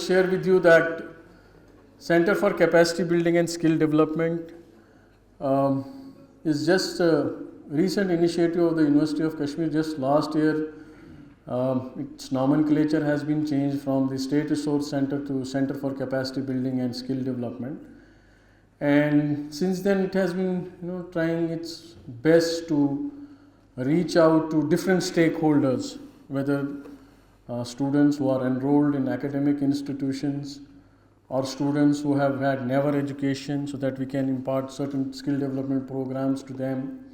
just share with you that Center for Capacity Building and Skill Development is just a recent initiative of the University of Kashmir. Just last year, its nomenclature has been changed from the State Resource Center to Center for Capacity Building and Skill Development. And since then, it has been trying its best to reach out to different stakeholders, whether students who are enrolled in academic institutions or students who have had never education, so that we can impart certain skill development programs to them.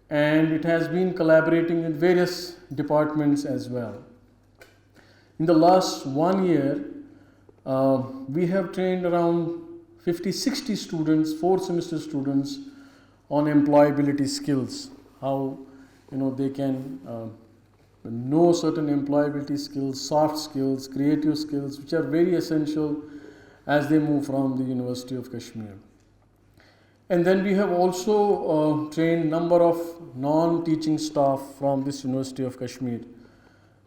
And it has been collaborating with various departments as well. In the last 1 year, we have trained around 50-60 students, 4-semester students, on employability skills, how they can know certain employability skills, soft skills, creative skills, which are very essential as they move from the University of Kashmir. And then we have also trained number of non-teaching staff from this University of Kashmir.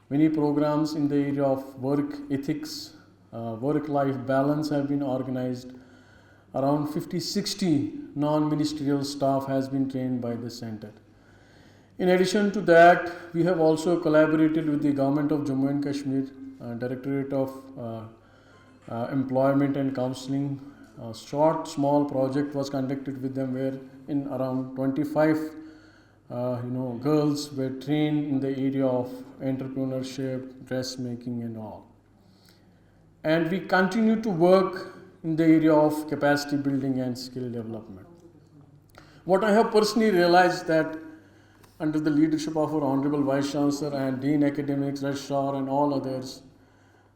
Many programs in the area of work ethics, work-life balance have been organized. Around 50-60 non-ministerial staff has been trained by the center. In addition to that, we have also collaborated with the government of Jammu and Kashmir, Directorate of Employment and Counseling. A short, small project was conducted with them where in around 25 girls were trained in the area of entrepreneurship, dressmaking and all. And we continue to work in the area of capacity building and skill development. What I have personally realized that under the leadership of our Honorable Vice Chancellor and Dean Academics, Registrar and all others,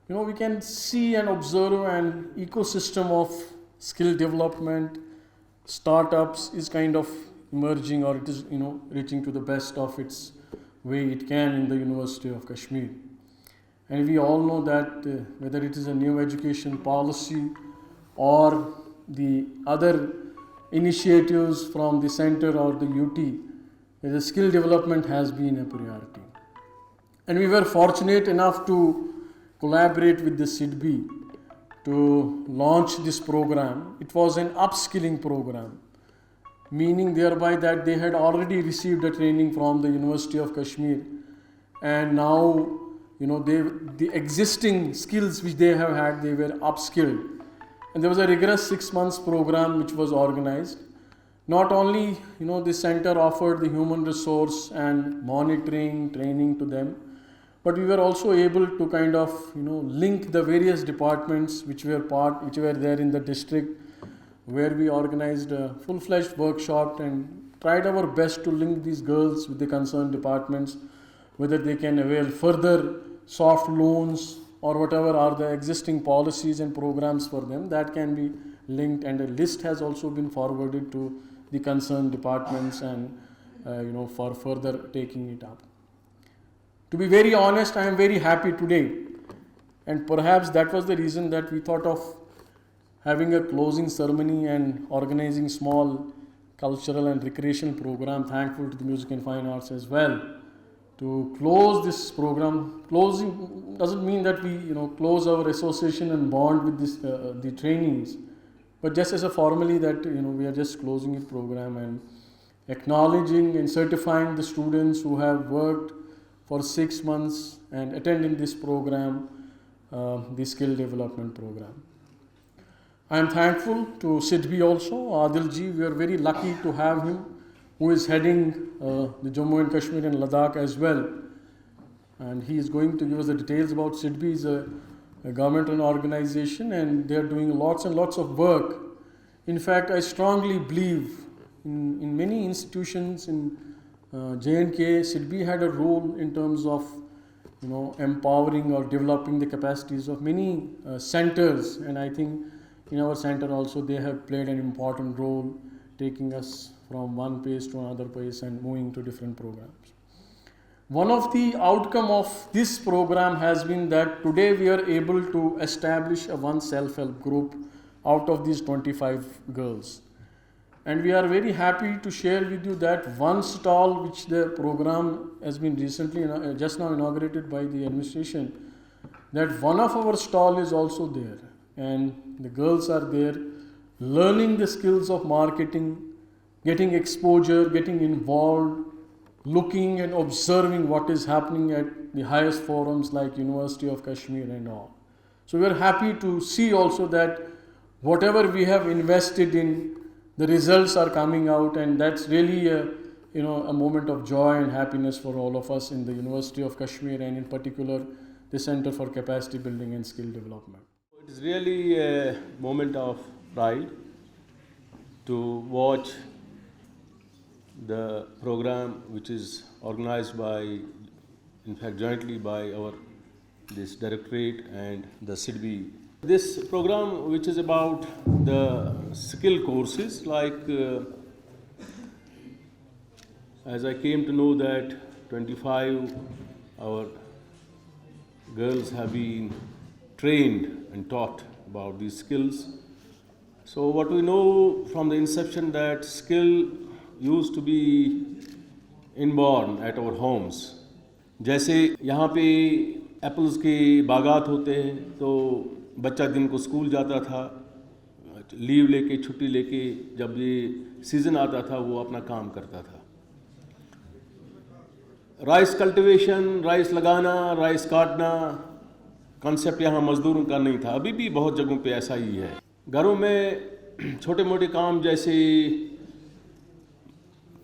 we can see and observe an ecosystem of skill development, startups is kind of emerging, or it is reaching to the best of its way it can in the University of Kashmir. And we all know that whether it is a new education policy or the other initiatives from the center or the UT, the skill development has been a priority. And we were fortunate enough to collaborate with the SIDBI to launch this program. It was an upskilling program, meaning thereby that they had already received a training from the University of Kashmir, and now the existing skills which they have had, they were upskilled. And there was a rigorous 6 months program which was organized. Not only the center offered the human resource and monitoring training to them, but we were also able to kind of link the various departments which were there in the district, where we organized a full-fledged workshop and tried our best to link these girls with the concerned departments, whether they can avail further soft loans or whatever are the existing policies and programs for them that can be linked, and a list has also been forwarded to the concerned departments and for further taking it up. To be very honest, I am very happy today, and perhaps that was the reason that we thought of having a closing ceremony and organizing small cultural and recreational program. Thankful to the Music and Fine Arts as well to close this program. Closing doesn't mean that we close our association and bond with this the trainees, but just as a formally that we are just closing the program and acknowledging and certifying the students who have worked for 6 months and attending this program, the skill development program. I am thankful to SIDBI also, Adil ji. We are very lucky to have him, who is heading the Jammu and Kashmir and Ladakh as well. And he is going to give us the details about SIDBI. Is a government and organization, and they are doing lots and lots of work. In fact, I strongly believe in many institutions in J&K, SIDBI had a role in terms of empowering or developing the capacities of many centers, and I think in our center also they have played an important role, taking us from one place to another place and moving to different programs. One of the outcome of this program has been that today we are able to establish a one self-help group out of these 25 girls. And we are very happy to share with you that one stall which the program has been recently, just now inaugurated by the administration, that one of our stall is also there, and the girls are there learning the skills of marketing, getting exposure, getting involved, looking and observing what is happening at the highest forums like University of Kashmir and all. So we are happy to see also that whatever we have invested in, the results are coming out, and that's really a moment of joy and happiness for all of us in the University of Kashmir, and in particular the Center for Capacity Building and Skill Development. It is really a moment of pride to watch the program which is organized by, in fact jointly by this directorate and the SIDBI. This program, which is about the skill courses, like as I came to know that 25 our girls have been trained and taught about these skills. So what we know from the inception, that skill used to be inborn at our homes. जैसे यहाँ पे apples के बागात होते हैं, तो बच्चा दिन को स्कूल जाता था, लीव लेके छुट्टी लेके, जब ये सीज़न आता था वो अपना काम करता था. राइस कल्टीवेशन, राइस लगाना, राइस काटना, कॉन्सेप्ट यहाँ मज़दूरों का नहीं था. अभी भी बहुत जगहों पे ऐसा ही है. घरों में छोटे मोटे काम जैसे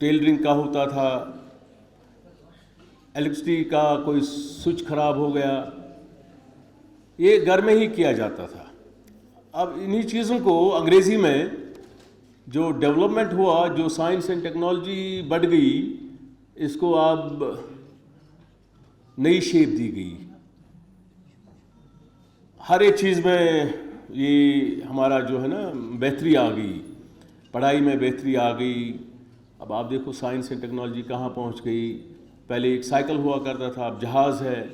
टेलरिंग का होता था, इलेक्ट्रिसिटी का कोई स्विच खराब हो गया, ये घर में ही किया जाता था. अब इन्हीं चीज़ों को अंग्रेज़ी में जो डेवलपमेंट हुआ, जो साइंस एंड टेक्नोलॉजी बढ़ गई, इसको अब नई शेप दी गई. हर एक चीज़ में ये हमारा जो है ना बेहतरी आ गई, पढ़ाई में बेहतरी आ गई. अब आप देखो साइंस एंड टेक्नोलॉजी कहाँ पहुँच गई. पहले एक साइकिल हुआ करता था, अब जहाज़ है.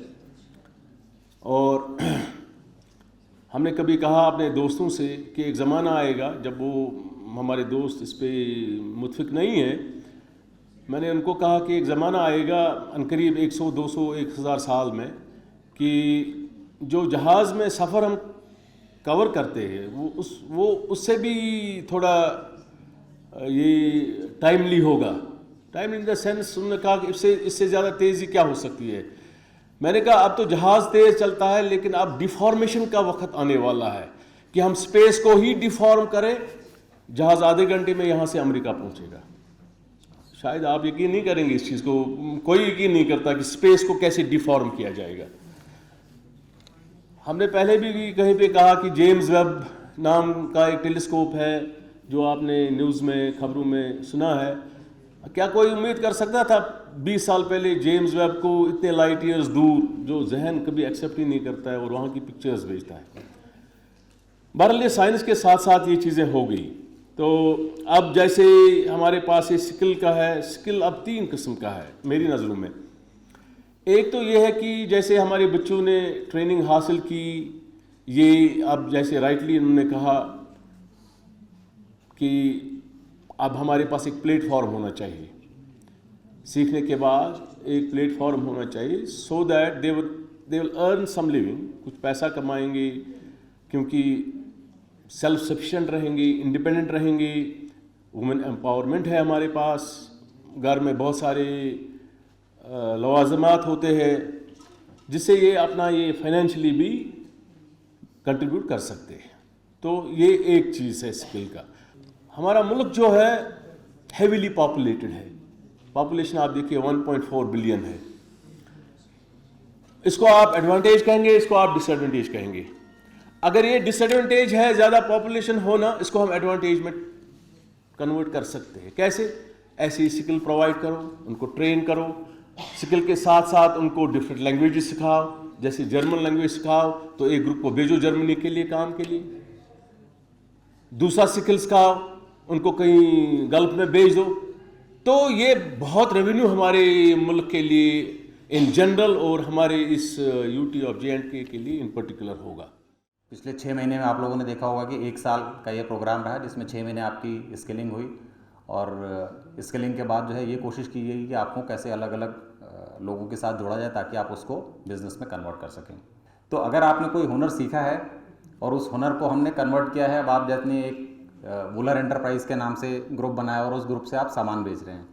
और हमने कभी कहा अपने दोस्तों से कि एक ज़माना आएगा जब वो, हमारे दोस्त इस पर मुतफिक नहीं है, मैंने उनको कहा कि एक ज़माना आएगा अनकरीब 100, 200, 1000 साल में, कि जो जहाज़ में सफ़र हम कवर करते हैं वो उससे भी थोड़ा ये टाइमली होगा. टाइम इन द सेंस, उन्होंने कहा कि इससे ज़्यादा तेज़ी क्या हो सकती है. मैंने कहा अब तो जहाज़ तेज़ चलता है, लेकिन अब डिफॉर्मेशन का वक्त आने वाला है कि हम स्पेस को ही डिफॉर्म करें. जहाज़ आधे घंटे में यहाँ से अमेरिका पहुँचेगा. शायद आप यकीन नहीं करेंगे इस चीज़ को, कोई यकीन नहीं करता कि स्पेस को कैसे डिफॉर्म किया जाएगा. हमने पहले भी कहीं पे कहा कि जेम्स वेब नाम का एक टेलीस्कोप है, जो आपने न्यूज़ में, खबरों में सुना है. क्या कोई उम्मीद कर सकता था 20 साल पहले जेम्स वेब को इतने लाइट ईयर्स दूर, जो जहन कभी एक्सेप्ट ही नहीं करता है, और वहाँ की पिक्चर्स भेजता है. बहरहाल साइंस के साथ साथ ये चीज़ें हो गई. तो अब जैसे हमारे पास ये स्किल का है, स्किल अब 3 किस्म का है मेरी नज़रों में. एक तो ये है कि जैसे हमारे बच्चों ने ट्रेनिंग हासिल की, ये अब जैसे राइटली उन्होंने कहा कि अब हमारे पास एक प्लेटफॉर्म होना चाहिए. सीखने के बाद एक प्लेटफॉर्म होना चाहिए, so that they will earn some living, कुछ पैसा कमाएंगे, क्योंकि सेल्फ सफिशिएंट रहेंगे, इंडिपेंडेंट रहेंगे. वुमेन एम्पावरमेंट है हमारे पास, घर में बहुत सारे लवाजमात होते हैं, जिससे ये अपना ये फाइनेंशियली भी कंट्रीब्यूट कर सकते हैं. तो ये एक चीज़ है स्किल का. हमारा मुल्क जो है हेवीली पॉपुलेटेड है. पॉपुलेशन आप देखिए 1.4 बिलियन है. इसको आप एडवांटेज कहेंगे, इसको आप डिसएडवांटेज कहेंगे. अगर ये डिसएडवांटेज है ज़्यादा पॉपुलेशन होना, इसको हम एडवांटेज में कन्वर्ट कर सकते हैं. कैसे? ऐसी स्किल प्रोवाइड करो, उनको ट्रेन करो. स्किल के साथ साथ उनको डिफरेंट लैंग्वेजेस सिखाओ. जैसे जर्मन लैंग्वेज सिखाओ तो एक ग्रुप को भेजो जर्मनी के लिए काम के लिए. दूसरा स्किल सिखाओ, उनको कहीं गल्फ में भेज दो. तो ये बहुत रेवेन्यू हमारे मुल्क के लिए इन जनरल और हमारे इस यूटी ऑफ J&K के लिए इन पर्टिकुलर होगा. पिछले 6 महीने में आप लोगों ने देखा होगा कि 1 साल का ये प्रोग्राम रहा, जिसमें 6 महीने आपकी स्किलिंग हुई, और स्किलिंग के बाद जो है ये कोशिश की गई कि आपको कैसे अलग अलग लोगों के साथ जोड़ा जाए ताकि आप उसको बिज़नेस में कन्वर्ट कर सकें. तो अगर आपने कोई हुनर सीखा है और उस हुनर को हमने कन्वर्ट किया है, अब आप जितने एक वूलर एंटरप्राइज के नाम से ग्रुप बनाया और उस ग्रुप से आप सामान बेच रहे हैं,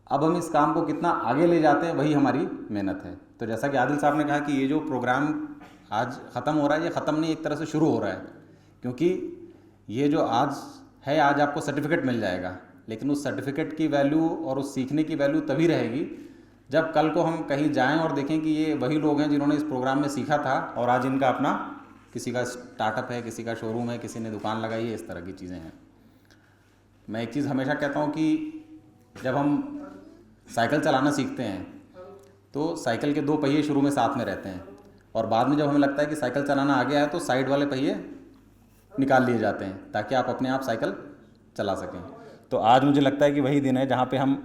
अब हम इस काम को कितना आगे ले जाते हैं वही हमारी मेहनत है। तो जैसा कि आदिल साहब ने कहा कि ये जो प्रोग्राम आज ख़त्म हो रहा है, ये ख़त्म नहीं, एक तरह से शुरू हो रहा है, क्योंकि ये जो आज है, आज आपको सर्टिफिकेट मिल जाएगा, लेकिन उस सर्टिफिकेट की वैल्यू और उस सीखने की वैल्यू तभी रहेगी जब कल को हम कहीं जाएं और देखें कि ये वही लोग हैं जिन्होंने इस प्रोग्राम में सीखा था और आज इनका अपना किसी का स्टार्टअप है, किसी का शोरूम है, किसी ने दुकान लगाई है, इस तरह की चीज़ें हैं। मैं एक चीज़ हमेशा कहता हूँ कि जब हम साइकिल चलाना सीखते हैं तो साइकिल के 2 पहिए शुरू में साथ में रहते हैं और बाद में जब हमें लगता है कि साइकिल चलाना आ गया है तो साइड वाले पहिए निकाल लिए जाते हैं ताकि आप अपने आप साइकिल चला सकें। तो आज मुझे लगता है कि वही दिन है जहाँ पे हम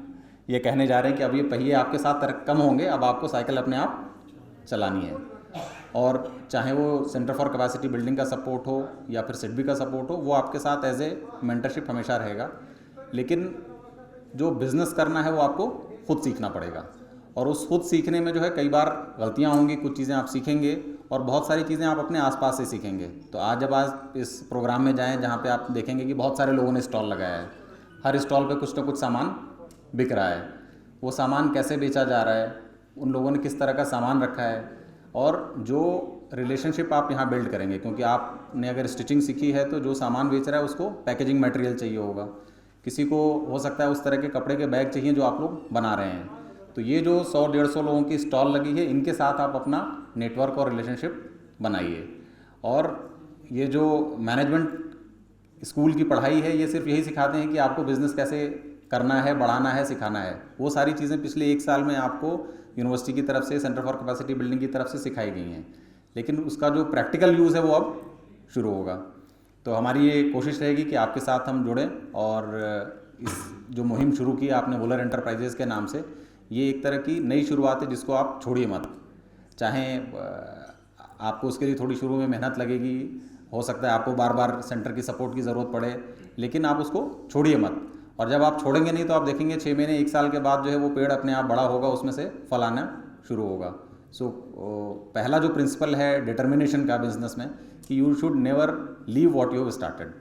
ये कहने जा रहे हैं कि अब ये पहिए आपके साथ कम होंगे, अब आपको साइकिल अपने आप चलानी है। और चाहे वो सेंटर फॉर कैपेसिटी बिल्डिंग का सपोर्ट हो या फिर सिडबी का सपोर्ट हो, वो आपके साथ एज ए मेंटरशिप हमेशा रहेगा, लेकिन जो बिज़नेस करना है वो आपको खुद सीखना पड़ेगा। और उस खुद सीखने में जो है कई बार गलतियाँ होंगी, कुछ चीज़ें आप सीखेंगे और बहुत सारी चीज़ें आप अपने आसपास से सीखेंगे। तो जब आज इस प्रोग्राम में जाएं जहाँ पे आप देखेंगे कि बहुत सारे लोगों ने स्टॉल लगाया है, हर स्टॉल पे कुछ ना कुछ सामान बिक रहा है, वो सामान कैसे बेचा जा रहा है, उन लोगों ने किस तरह का सामान रखा है, और जो रिलेशनशिप आप यहाँ बिल्ड करेंगे, क्योंकि आपने अगर स्टिचिंग सीखी है तो जो सामान बेच रहा है उसको पैकेजिंग मटेरियल चाहिए होगा, किसी को हो सकता है उस तरह के कपड़े के बैग चाहिए जो आप लोग बना रहे हैं। तो ये जो 100-150 लोगों की स्टॉल लगी है, इनके साथ आप अपना नेटवर्क और रिलेशनशिप बनाइए। और ये जो मैनेजमेंट स्कूल की पढ़ाई है, ये सिर्फ यही सिखाते हैं कि आपको बिज़नेस कैसे करना है, बढ़ाना है, सिखाना है। वो सारी चीज़ें पिछले 1 साल में आपको यूनिवर्सिटी की तरफ से, सेंटर फॉर कैपेसिटी बिल्डिंग की तरफ से सिखाई गई हैं, लेकिन उसका जो प्रैक्टिकल यूज़ है वो अब शुरू होगा। तो हमारी ये कोशिश रहेगी कि आपके साथ हम जुड़ें और इस जो मुहिम शुरू की आपने वूलर एंटरप्राइजेज़ के नाम से, ये एक तरह की नई शुरुआत है जिसको आप छोड़िए मत। चाहे आपको उसके लिए थोड़ी शुरू में मेहनत लगेगी, हो सकता है आपको बार बार सेंटर की सपोर्ट की ज़रूरत पड़े, लेकिन आप उसको छोड़िए मत। और जब आप छोड़ेंगे नहीं तो आप देखेंगे 6 महीने 1 साल के बाद जो है वो पेड़ अपने आप बड़ा होगा, उसमें से फल आना शुरू होगा। सो पहला जो प्रिंसिपल है डिटर्मिनेशन का बिजनेस में कि you should never leave what you have started,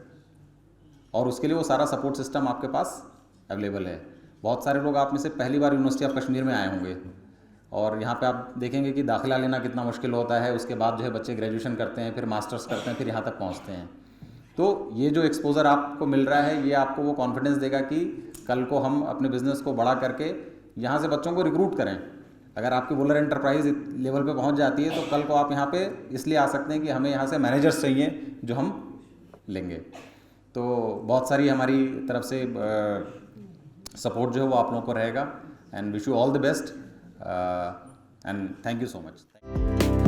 और उसके लिए वो सारा सपोर्ट सिस्टम आपके पास अवेलेबल है। बहुत सारे लोग आप में से पहली बार यूनिवर्सिटी ऑफ कश्मीर में आए होंगे और यहाँ पे आप देखेंगे कि दाखिला लेना कितना मुश्किल होता है। उसके बाद जो है बच्चे ग्रेजुएशन करते हैं, फिर मास्टर्स करते हैं, फिर यहाँ तक पहुँचते हैं। तो ये जो एक्सपोजर आपको मिल रहा है, ये आपको वो कॉन्फिडेंस देगा कि कल को हम अपने बिज़नेस को बड़ा करके यहाँ से बच्चों को रिक्रूट करें। अगर आपकी वूलर एंटरप्राइज लेवल पे पहुँच जाती है तो कल को आप यहाँ पे इसलिए आ सकते हैं कि हमें यहाँ से मैनेजर्स चाहिए जो हम लेंगे। तो बहुत सारी हमारी तरफ से सपोर्ट जो है वो आप लोगों को रहेगा। And wish you all the best and thank you so much.